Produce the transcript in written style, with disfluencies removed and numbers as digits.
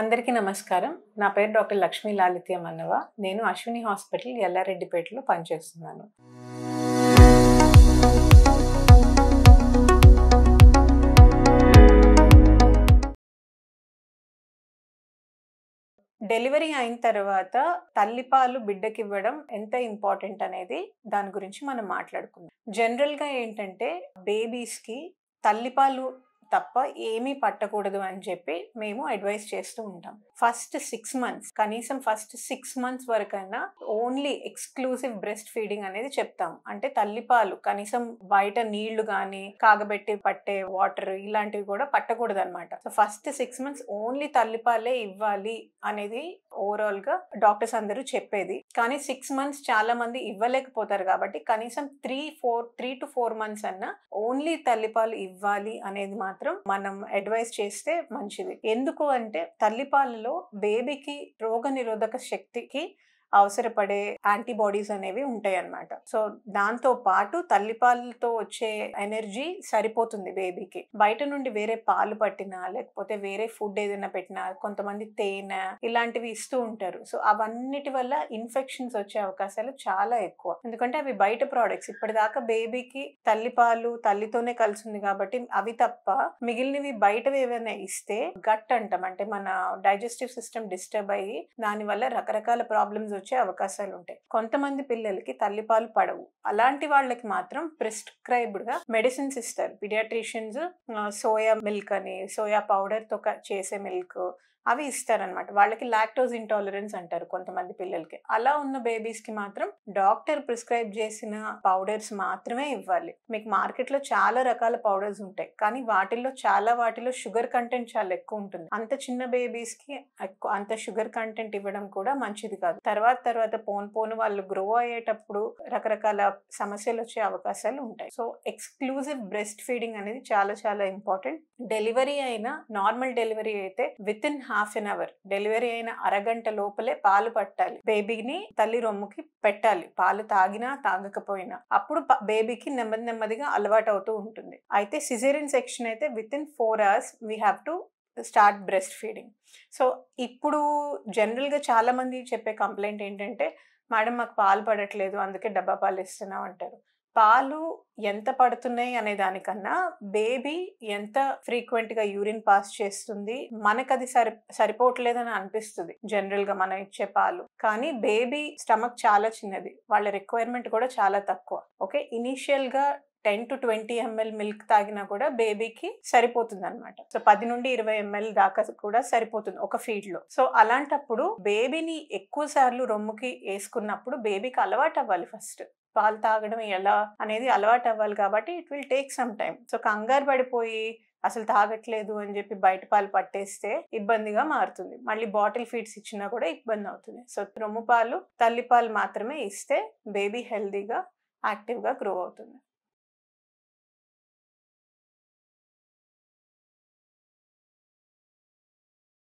అందరికీ నమస్కారం. నా పేరు డాక్టర్ లక్ష్మీ లాలిత్య మన్నవ. నేను అశ్విని హాస్పిటల్ ఎల్లారెడ్డిపేటలో పనిచేస్తున్నాను. డెలివరీ అయిన తర్వాత తల్లిపాలు బిడ్డకివ్వడం ఎంత ఇంపార్టెంట్ అనేది దాని గురించి మనం మాట్లాడుకుందాం. జనరల్‌గా ఏంటంటే బేబీస్‌కి తల్లిపాలు తప్ప ఏమీ పట్టకూడదు అని చెప్పి మేము అడ్వైస్ చేస్తూ ఉంటాం. కనీసం ఫస్ట్ 6 మంత్స్ వరకైనా ఓన్లీ ఎక్స్‌క్లూజివ్ బ్రెస్ట్ ఫీడింగ్ అనేది చెప్తాం. అంటే తల్లిపాలు కనీసం బయట నీళ్లు గానీ, కాగబెట్టి పట్టే వాటర్ ఇలాంటివి కూడా పట్టకూడదనమాట. సో ఫస్ట్ 6 మంత్స్ ఓన్లీ తల్లిపాలే ఇవ్వాలి అనేది ఓవరాల్‌గా డాక్టర్స్ అందరూ చెప్పేది. కానీ 6 మంత్స్ చాలా మంది ఇవ్వలేకపోతారు కాబట్టి కనీసం 3-4 మంత్స్ అన్నా ఓన్లీ తల్లిపాలు ఇవ్వాలి అనేది మాత్రం మనం అడ్వైస్ చేస్తే మంచిది. ఎందుకు అంటే తల్లిపాలలో బేబీకి రోగనిరోధక శక్తికి అవసరపడే యాంటీబాడీస్ అనేవి ఉంటాయన్నమాట. సో దాంతో పాటు తల్లిపాలతో వచ్చే ఎనర్జీ సరిపోతుంది బేబీకి. బయట నుండి వేరే పాలు పట్టినా లేకపోతే వేరే ఫుడ్ ఏదైనా పెట్టినా కొంతమంది తేనె ఇలాంటివి ఇస్తూ ఉంటారు. సో అవన్నిటి వల్ల ఇన్ఫెక్షన్స్ వచ్చే అవకాశాలు చాలా ఎక్కువ. ఎందుకంటే అవి బయట ప్రోడక్ట్స్. ఇప్పటిదాకా బేబీకి తల్లిపాలు తల్లితోనే కలిసింది కాబట్టి అవి తప్ప మిగిలినవి బయటవి ఏవైనా ఇస్తే గట్ అంటాం. అంటే మన డైజెస్టివ్ సిస్టమ్ డిస్టర్బ్ అయ్యి దానివల్ల రకరకాల ప్రాబ్లమ్స్ వచ్చే అవకాశాలు ఉంటాయి. కొంతమంది పిల్లలకి తల్లిపాలు పడవు. అలాంటి వాళ్ళకి మాత్రం ప్రిస్క్రైబ్డ్ గా మెడిసిన్స్ ఇస్తారు. పీడియాట్రిషియన్స్ సోయా మిల్క్ అని, సోయా పౌడర్ తో చేసే మిల్క్ అవి ఇస్తారనమాట. వాళ్ళకి లాక్టోజ్ ఇంటాలరెన్స్ అంటారు కొంతమంది పిల్లలకి. అలా ఉన్న బేబీస్ కి మాత్రం డాక్టర్ ప్రిస్క్రైబ్ చేసిన పౌడర్స్ మాత్రమే ఇవ్వాలి. మీకు మార్కెట్ లో చాలా రకాల పౌడర్స్ ఉంటాయి, కానీ వాటిలో షుగర్ కంటెంట్ చాలా ఎక్కువ ఉంటుంది. అంత చిన్న బేబీస్ కి అంత షుగర్ కంటెంట్ ఇవ్వడం కూడా మంచిది కాదు. తర్వాత పోను వాళ్ళు గ్రో అయ్యేటప్పుడు రకరకాల సమస్యలు వచ్చే అవకాశాలు ఉంటాయి. సో ఎక్స్క్లూజివ్ బ్రెస్ట్ ఫీడింగ్ అనేది చాలా చాలా ఇంపార్టెంట్. డెలివరీ అయిన నార్మల్ డెలివరీ అయితే within half an hour, delivery అయిన అరగంట లోపలే పాలు పట్టాలి. బేబీని తల్లి రొమ్ముకి పెట్టాలి, పాలు తాగినా తాగకపోయినా. అప్పుడు బేబీకి నెమ్మదిగా అలవాటు అవుతూ ఉంటుంది. అయితే సిజేరియన్ సెక్షన్ అయితే with in 4 hours we have to start breast feeding. So ఇప్పుడు జనరల్గా చాలా మంది చెప్పే కంప్లైంట్ ఏంటంటే, మేడం మాకు పాలు పడట్లేదు అందుకే డబ్బా పాలు ఇస్తున్నాం అంటారు. పాలు ఎంత పడుతున్నాయి అనే దానికన్నా బేబీ ఎంత ఫ్రీక్వెంట్ గా యూరిన్ పాస్ చేస్తుంది, మనకది సరిపోవట్లేదని అనిపిస్తుంది జనరల్ గా మనం ఇచ్చే పాలు. కానీ బేబీ స్టమక్ చాలా చిన్నది, వాళ్ళ రిక్వైర్మెంట్ కూడా చాలా తక్కువ. ఓకే, ఇనీషియల్ గా 10 to 20 ml మిల్క్ తాగినా కూడా బేబీకి సరిపోతుంది అనమాట. సో 10 నుండి 20 ml దాకా కూడా సరిపోతుంది ఒక ఫీడ్ లో. సో అలాంటప్పుడు బేబీని ఎక్కువ సార్లు రొమ్ముకి వేసుకున్నప్పుడు బేబీకి అలవాటు అవ్వాలి. ఫస్ట్ పాలు తాగడం ఎలా అనేది అలవాటు అవ్వాలి కాబట్టి it will take some time. So కంగారు పడిపోయి అసలు తాగట్లేదు అని చెప్పి బయట పాలు పట్టేస్తే ఇబ్బందిగా మారుతుంది. మళ్ళీ బాటిల్ ఫీడ్స్ ఇచ్చినా కూడా ఇబ్బంది అవుతుంది. సో రొమ్ము పాలు తల్లి పాలు మాత్రమే ఇస్తే బేబీ హెల్దీగా యాక్టివ్గా గ్రో అవుతుంది.